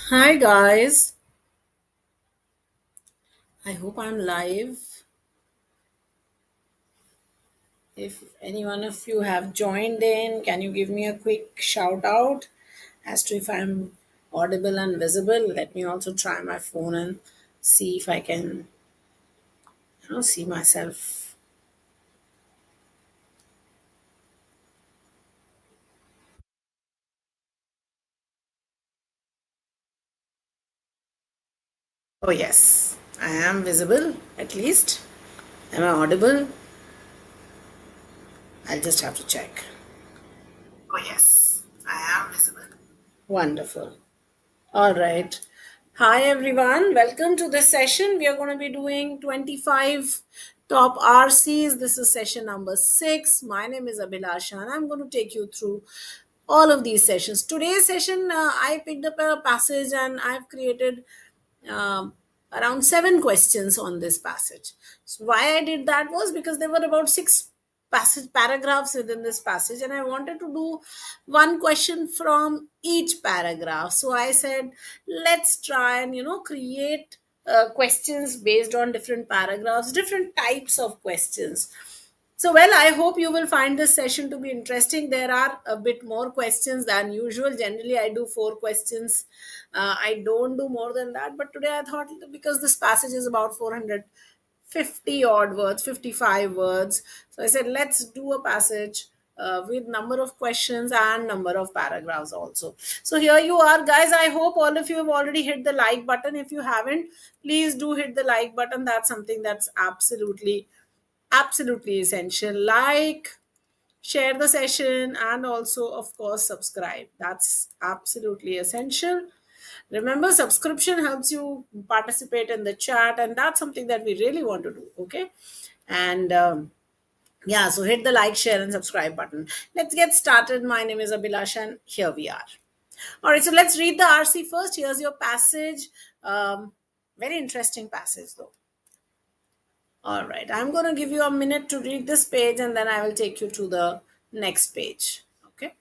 Hi guys, I hope I'm live. If any one of you have joined in, can you give me a quick shout out as to if I'm audible and visible? Let me also try my phone and see if I can, see myself. Oh yes, I am visible at least. Am I audible? I'll just have to check. Oh yes, I am visible. Wonderful. All right. Hi, everyone. Welcome to this session. We are going to be doing 25 top RCs. This is session number 6. My name is Abhilasha, and I'm going to take you through all of these sessions. Today's session, I picked up a passage and I've created um, around 7 questions on this passage. So why I did that was because there were about six passage paragraphs within this passage, and I wanted to do one question from each paragraph. So I said, let's try and create questions based on different paragraphs, different types of questions. So, well, I hope you will find this session to be interesting. There are a bit more questions than usual. Generally, I do 4 questions. I don't do more than that. But today I thought because this passage is about 450 odd words, 55 words. So I said, let's do a passage with number of questions and number of paragraphs also. So here you are, guys. I hope all of you have already hit the like button. If you haven't, please do hit the like button. That's something that's absolutely essential. Like, share the session, and also of course subscribe. That's absolutely essential. Remember, subscription helps you participate in the chat, and that's something that we really want to do. Okay. And yeah, so hit the like, share, and subscribe button. Let's get started. My name is Abhilash, and here we are. All right, so let's read the RC first. Here's your passage. Very interesting passage though. All right, I'm going to give you a minute to read this page, and then I will take you to the next page. Okay.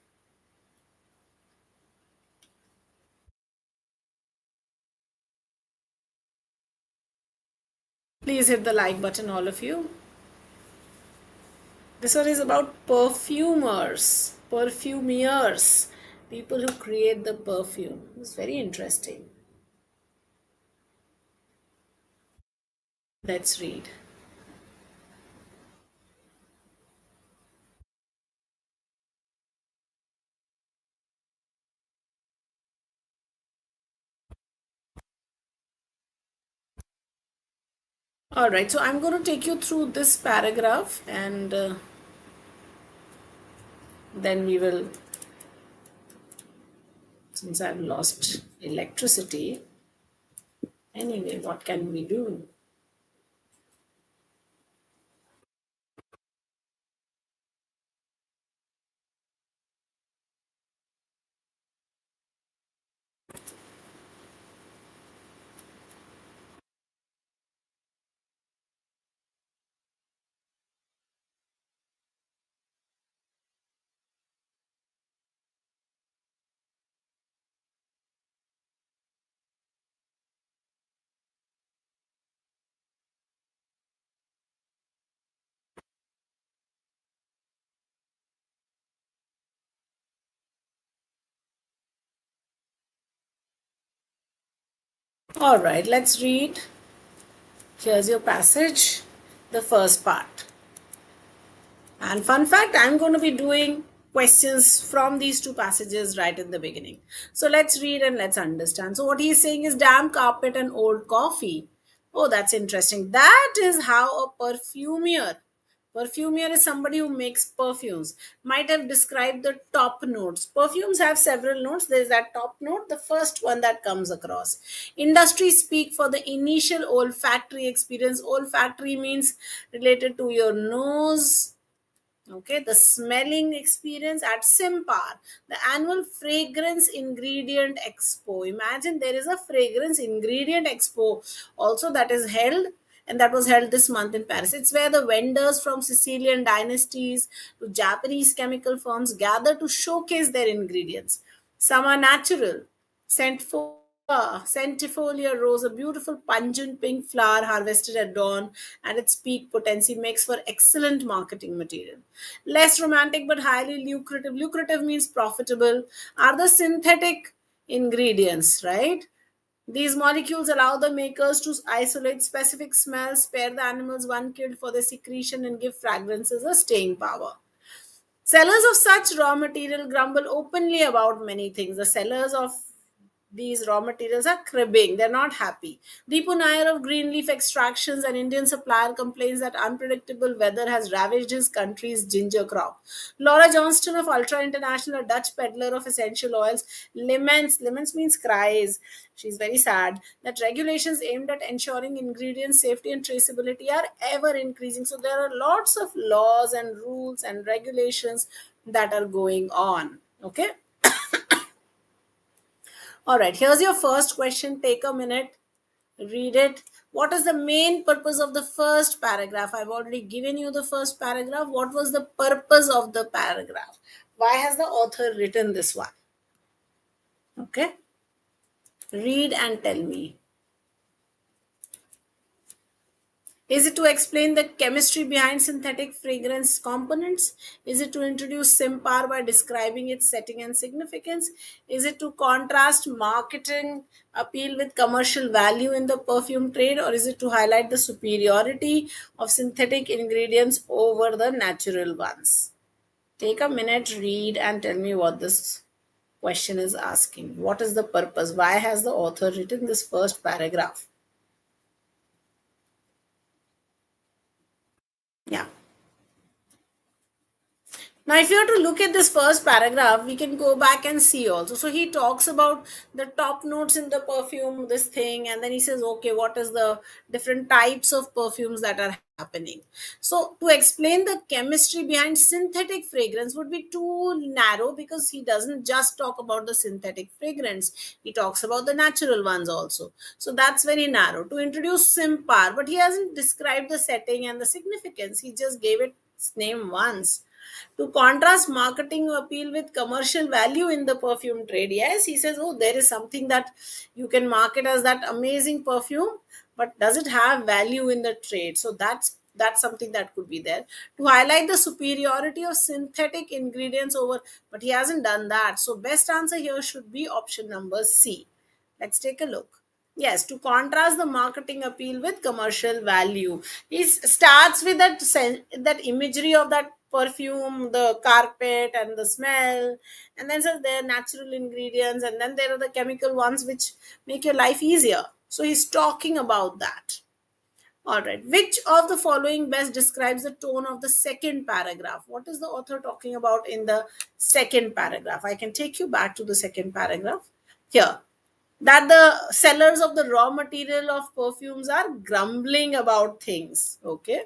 Please hit the like button, all of you. This one is about perfumers, people who create the perfume. It's very interesting. Let's read. All right, so I'm going to take you through this paragraph, and then we will, since I've lost electricity, anyway, what can we do? All right, let's read. Here's your passage, the first part. And fun fact, I'm going to be doing questions from these two passages right in the beginning. So let's read and let's understand. So what he's saying is damp carpet and old coffee. Oh, that's interesting. That is how a perfumer is somebody who makes perfumes, might have described the top notes. Perfumes have several notes. There's that top note, the first one that comes across. Industry speak for the initial olfactory experience. Olfactory means related to your nose. Okay, the smelling experience at Simpar, the annual fragrance ingredient expo. Imagine there is a fragrance ingredient expo also that is held, and that was held this month in Paris. It's where the vendors from Sicilian dynasties to Japanese chemical firms gather to showcase their ingredients. Some are natural, sent for centifolia rose, a beautiful pungent pink flower harvested at dawn at its peak potency, makes for excellent marketing material. Less romantic but highly lucrative. Lucrative means profitable. Are the synthetic ingredients, right? These molecules allow the makers to isolate specific smells, spare the animals one killed for their secretion, and give fragrances a staying power. Sellers of such raw material grumble openly about many things. The sellers of these raw materials are cribbing. They're not happy. Deepu Nair of Greenleaf Extractions, an Indian supplier, complains that unpredictable weather has ravaged his country's ginger crop. Laura Johnston of Ultra International, a Dutch peddler of essential oils, laments means cries. She's very sad that regulations aimed at ensuring ingredient safety and traceability are ever increasing. So there are lots of laws and rules and regulations that are going on. Okay. All right, here's your first question. Take a minute, read it. What is the main purpose of the first paragraph? I've already given you the first paragraph. What was the purpose of the paragraph? Why has the author written this one? Okay, read and tell me. Is it to explain the chemistry behind synthetic fragrance components? Is it to introduce Simpar by describing its setting and significance? Is it to contrast marketing appeal with commercial value in the perfume trade? Or is it to highlight the superiority of synthetic ingredients over the natural ones? Take a minute, read, and tell me what this question is asking. What is the purpose? Why has the author written this first paragraph? Yeah. Now, if you have to look at this first paragraph, we can go back and see also. So he talks about the top notes in the perfume, this thing, and then he says, okay, what is the different types of perfumes that are happening? So to explain the chemistry behind synthetic fragrance would be too narrow because he doesn't just talk about the synthetic fragrance. He talks about the natural ones also. So that's very narrow. To introduce Simpar, but he hasn't described the setting and the significance. He just gave it its name once to contrast marketing appeal with commercial value in the perfume trade. Yes, he says, oh, there is something that you can market as that amazing perfume, but does it have value in the trade? So that's something that could be there to highlight the superiority of synthetic ingredients over, but he hasn't done that. So best answer here should be option number C. Let's take a look. Yes, to contrast the marketing appeal with commercial value. He starts with that imagery of that perfume, the carpet and the smell, and then says there are natural ingredients, and then there are the chemical ones which make your life easier. So he's talking about that. All right. Which of the following best describes the tone of the second paragraph? What is the author talking about in the second paragraph? I can take you back to the second paragraph. Here, that the sellers of the raw material of perfumes are grumbling about things. Okay.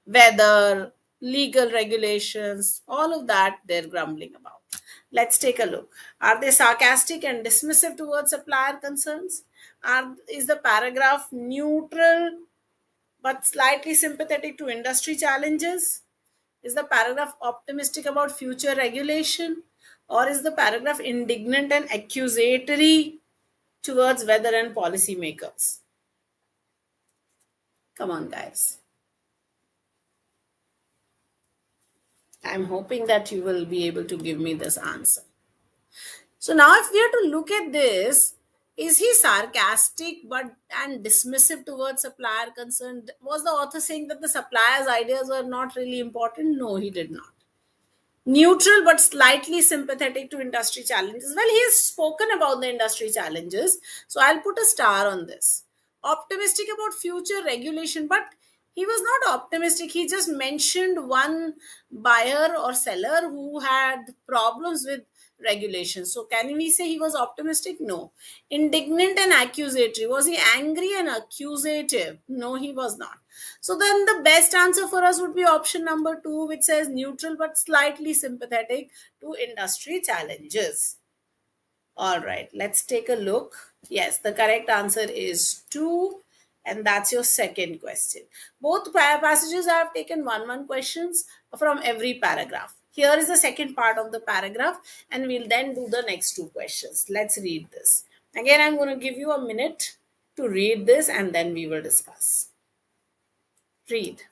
Weather, legal regulations, all of that they're grumbling about. Let's take a look. Are they sarcastic and dismissive towards supplier concerns? Is the paragraph neutral but slightly sympathetic to industry challenges? Is the paragraph optimistic about future regulation? Or is the paragraph indignant and accusatory towards weather and policymakers? Come on, guys. I'm hoping that you will be able to give me this answer. So now if we are to look at this, is he sarcastic but and dismissive towards supplier concerned? Was the author saying that the supplier's ideas were not really important? No, he did not. Neutral but slightly sympathetic to industry challenges. Well, he has spoken about the industry challenges, so I'll put a star on this. Optimistic about future regulation, but he was not optimistic. He just mentioned one buyer or seller who had problems with regulation. So can we say he was optimistic? No. Indignant and accusatory. Was he angry and accusative? No, he was not. So then the best answer for us would be option number 2, which says neutral but slightly sympathetic to industry challenges. All right, let's take a look. Yes, the correct answer is 2, and that's your second question. Both passages I have taken 1 questions from every paragraph. Here is the second part of the paragraph, and we'll then do the next 2 questions. Let's read this. Again, I'm going to give you a minute to read this and then we will discuss. Read.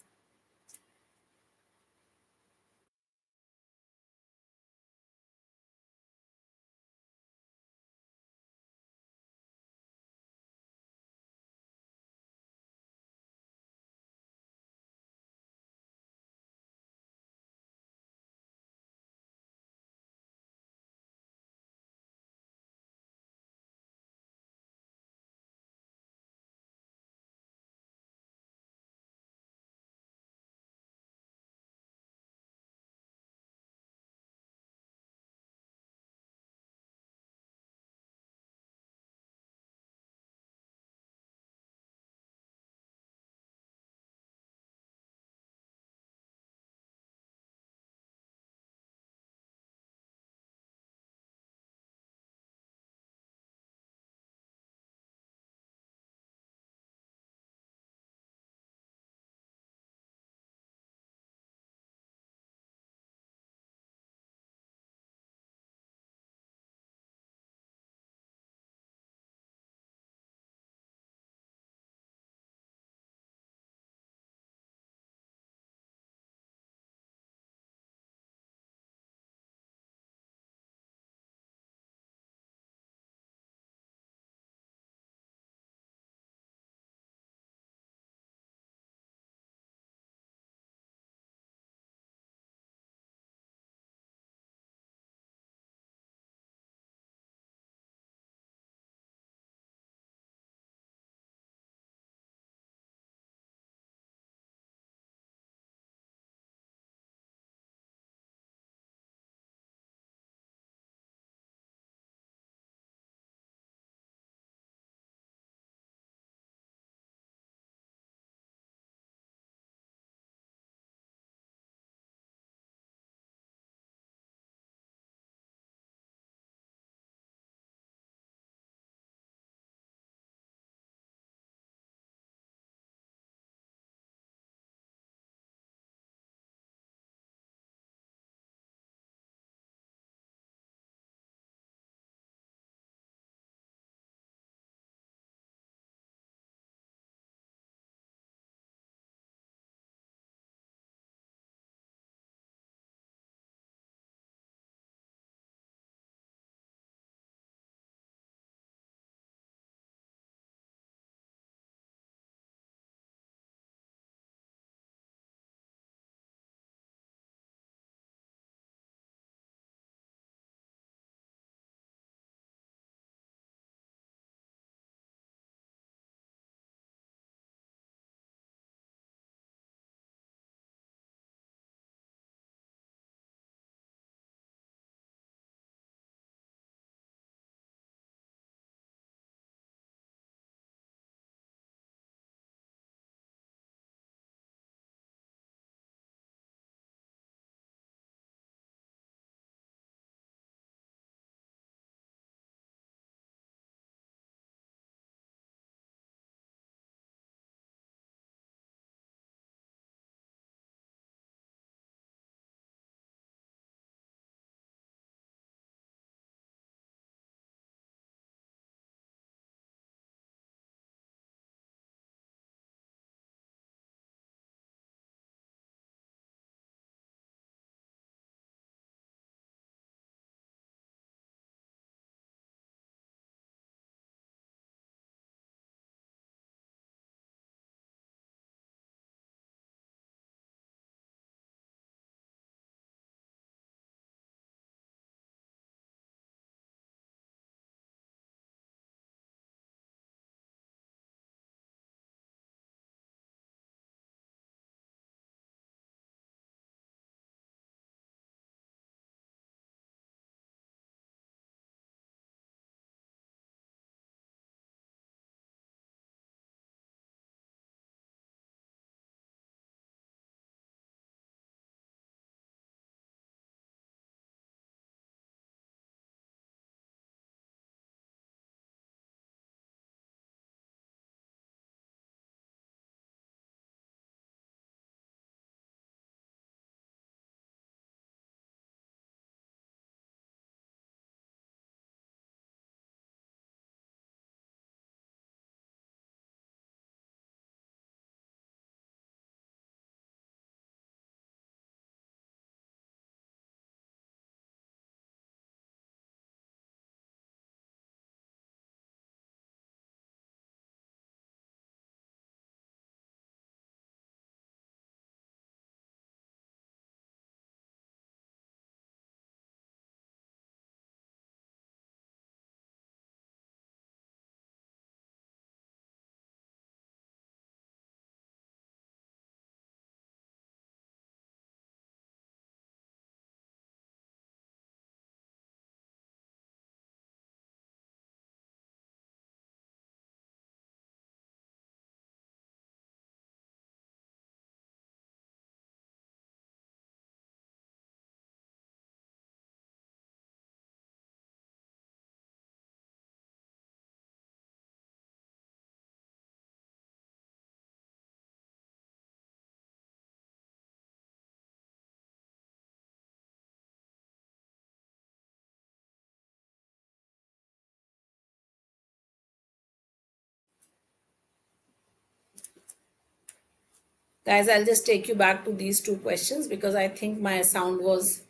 Guys, I'll just take you back to these two questions because I think my sound was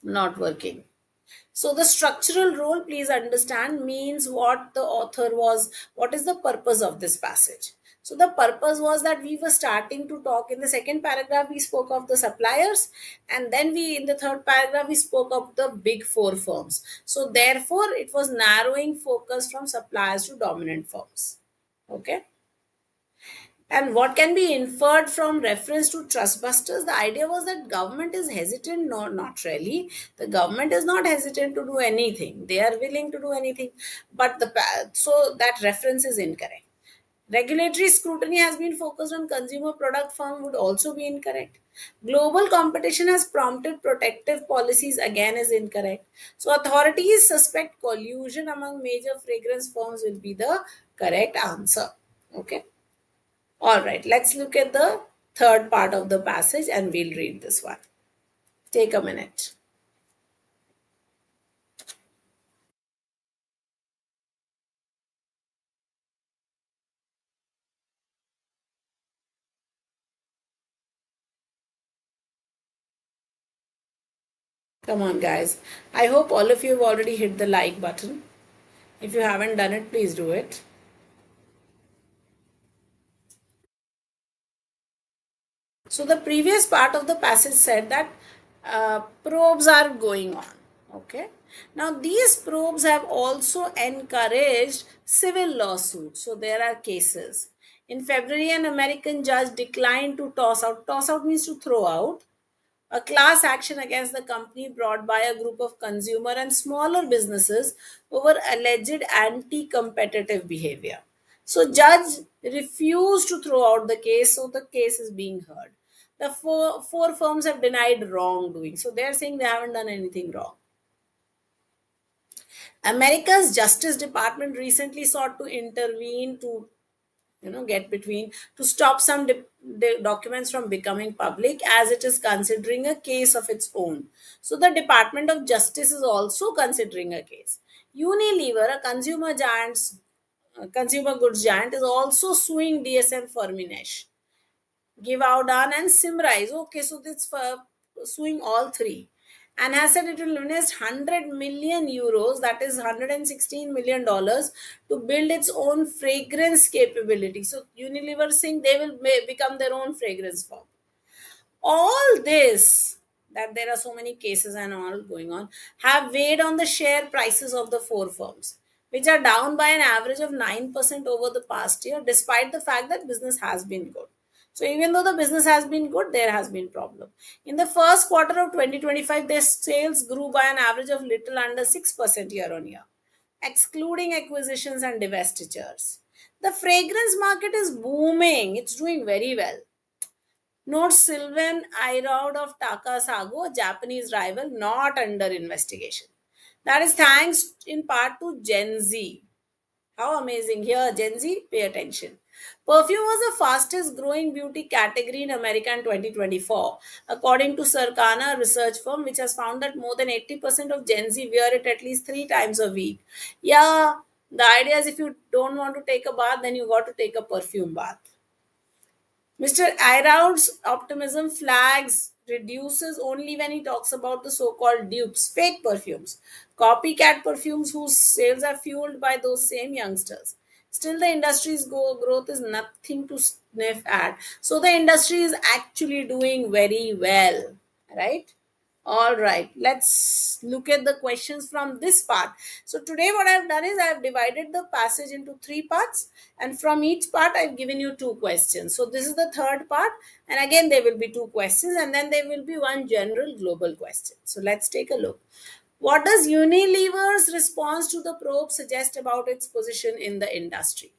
not working. So the structural role, please understand, means what the author was, what is the purpose of this passage. So the purpose was that we were starting to talk in the second paragraph, we spoke of the suppliers, and then we, in the third paragraph, we spoke of the big four firms. So therefore, it was narrowing focus from suppliers to dominant firms. Okay. And what can be inferred from reference to trustbusters? The idea was that government is hesitant. No, not really. The government is not hesitant to do anything. They are willing to do anything. But so that reference is incorrect. Regulatory scrutiny has been focused on consumer product firm would also be incorrect. Global competition has prompted protective policies again is incorrect. So authorities suspect collusion among major fragrance firms will be the correct answer. Okay. All right, let's look at the third part of the passage and we'll read this one. Take a minute. Come on, guys. I hope all of you have already hit the like button. If you haven't done it, please do it. So, the previous part of the passage said that probes are going on. Okay. Now, these probes have also encouraged civil lawsuits. So, there are cases. In February, an American judge declined to toss out. Toss out means to throw out a class action against the company brought by a group of consumer and smaller businesses over alleged anti-competitive behavior. So judge refused to throw out the case, so the case is being heard. The four firms have denied wrongdoing, so they're saying they haven't done anything wrong. America's Justice Department recently sought to intervene to get between to stop some documents from becoming public as it is considering a case of its own. So the Department of Justice is also considering a case. Unilever, a consumer goods giant, is also suing DSM Firmenich, Givaudan and Simrise. Okay, so this for suing all three, and has said it will invest 100 million euros, that is $116 million, to build its own fragrance capability. So Unilever saying they will become their own fragrance firm. All this, that there are so many cases and all going on, have weighed on the share prices of the four firms, which are down by an average of 9% over the past year, despite the fact that business has been good. So even though the business has been good, there has been problem. In the first quarter of 2025, their sales grew by an average of little under 6% year on year, excluding acquisitions and divestitures. The fragrance market is booming. It's doing very well. Notes Sylvain Iraud of Takasago, Japanese rival, not under investigation. That is thanks in part to Gen Z. How amazing. Here, Gen Z, pay attention. Perfume was the fastest growing beauty category in America in 2024, according to Circana research firm, which has found that more than 80% of Gen Z wear it at least 3 times a week. Yeah, the idea is if you don't want to take a bath, then you got to take a perfume bath. Mr. Iraud's optimism flags reduces only when he talks about the so called dupes, fake perfumes, copycat perfumes whose sales are fueled by those same youngsters. Still, the industry's growth is nothing to sniff at. So, the industry is actually doing very well, right? All right, let's look at the questions from this part. So today what I've done is I've divided the passage into three parts, and from each part I've given you two questions. So this is the third part, and again there will be two questions, and then there will be one general global question. So let's take a look. What does Unilever's response to the probe suggest about its position in the industry?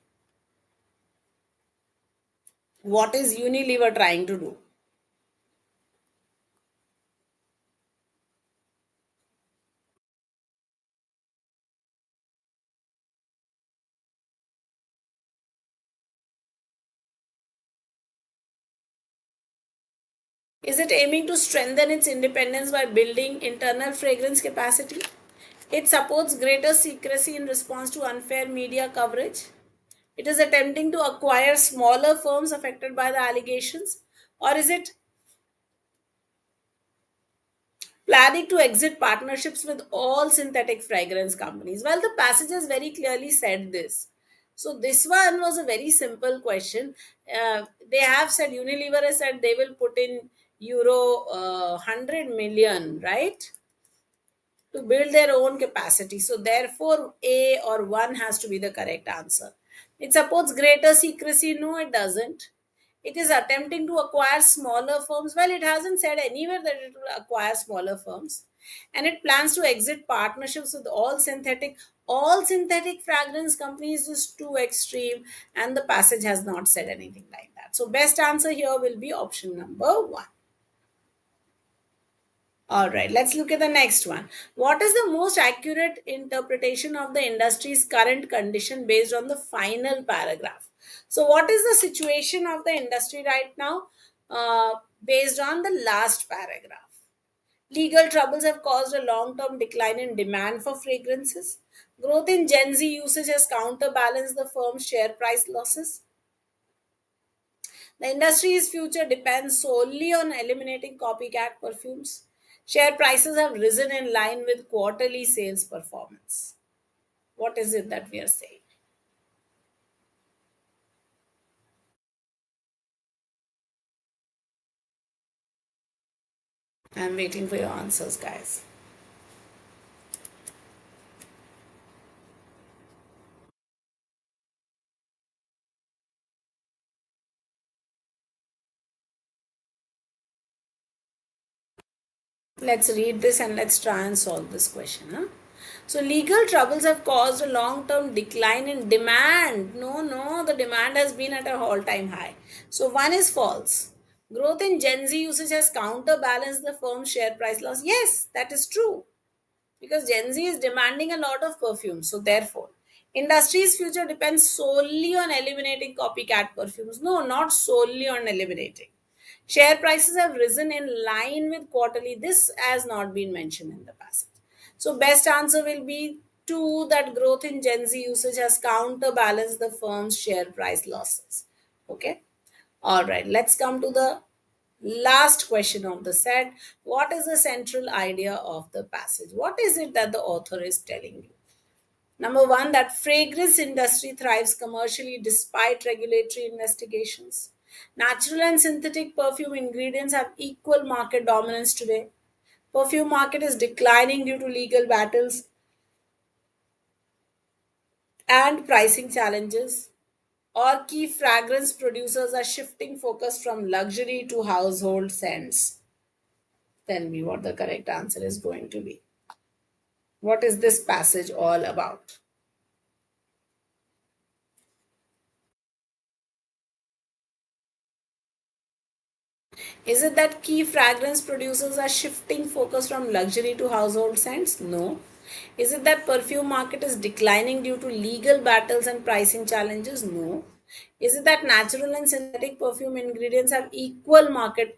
What is Unilever trying to do? Is it aiming to strengthen its independence by building internal fragrance capacity? It supports greater secrecy in response to unfair media coverage. It is attempting to acquire smaller firms affected by the allegations. Or is it planning to exit partnerships with all synthetic fragrance companies? Well, the passage has very clearly said this. So this one was a very simple question. They have said, Unilever has said they will put in euro 100 million, right, to build their own capacity. So therefore, A or 1 has to be the correct answer. It supports greater secrecy. No, it doesn't. It is attempting to acquire smaller firms. Well, it hasn't said anywhere that it will acquire smaller firms. And it plans to exit partnerships with all synthetic fragrance companies is too extreme, and the passage has not said anything like that. So best answer here will be option number 1. All right, let's look at the next one. What is the most accurate interpretation of the industry's current condition based on the final paragraph? So, what is the situation of the industry right now based on the last paragraph? Legal troubles have caused a long term decline in demand for fragrances. Growth in Gen Z usage has counterbalanced the firm's share price losses. The industry's future depends solely on eliminating copycat perfumes. Share prices have risen in line with quarterly sales performance. What is it that we are saying? I'm waiting for your answers, guys. Let's read this and let's try and solve this question. Huh? So, legal troubles have caused a long term decline in demand. No, the demand has been at an all time high. So, one is false. Growth in Gen Z usage has counterbalanced the firm's share price loss. Yes, that is true, because Gen Z is demanding a lot of perfume. So therefore, industry's future depends solely on eliminating copycat perfumes. No, not solely on eliminating. Share prices have risen in line with quarterly. This has not been mentioned in the passage. So best answer will be two, that growth in Gen Z usage has counterbalanced the firm's share price losses. Okay. All right, let's come to the last question of the set. What is the central idea of the passage? What is it that the author is telling you? Number one, that fragrance industry thrives commercially despite regulatory investigations. Natural and synthetic perfume ingredients have equal market dominance today. Perfume market is declining due to legal battles and pricing challenges. Or key fragrance producers are shifting focus from luxury to household scents. Tell me what the correct answer is going to be. What is this passage all about? Is it that key fragrance producers are shifting focus from luxury to household scents? No. Is it that perfume market is declining due to legal battles and pricing challenges? No. Is it that natural and synthetic perfume ingredients have equal market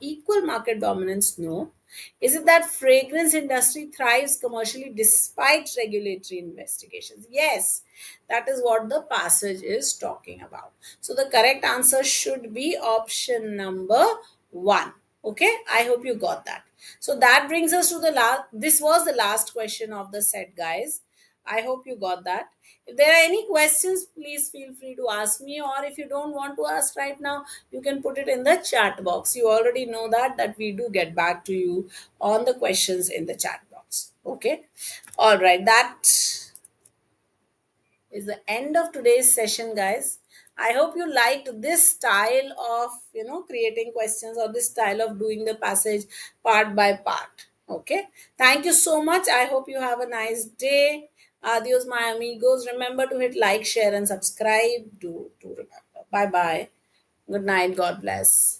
dominance? No. Is it that fragrance industry thrives commercially despite regulatory investigations? Yes, that is what the passage is talking about. So the correct answer should be option number 1. Okay, I hope you got that. So that brings us to the last. This was the last question of the set, guys. I hope you got that. If there are any questions, please feel free to ask me, or if you don't want to ask right now, you can put it in the chat box. You already know that we do get back to you on the questions in the chat box. Okay. All right. That is the end of today's session, guys. I hope you liked this style of creating questions, or this style of doing the passage part by part. Okay, thank you so much. I hope you have a nice day. Adios, my amigos. Remember to hit like, share, and subscribe. Do remember. Bye bye. Good night. God bless.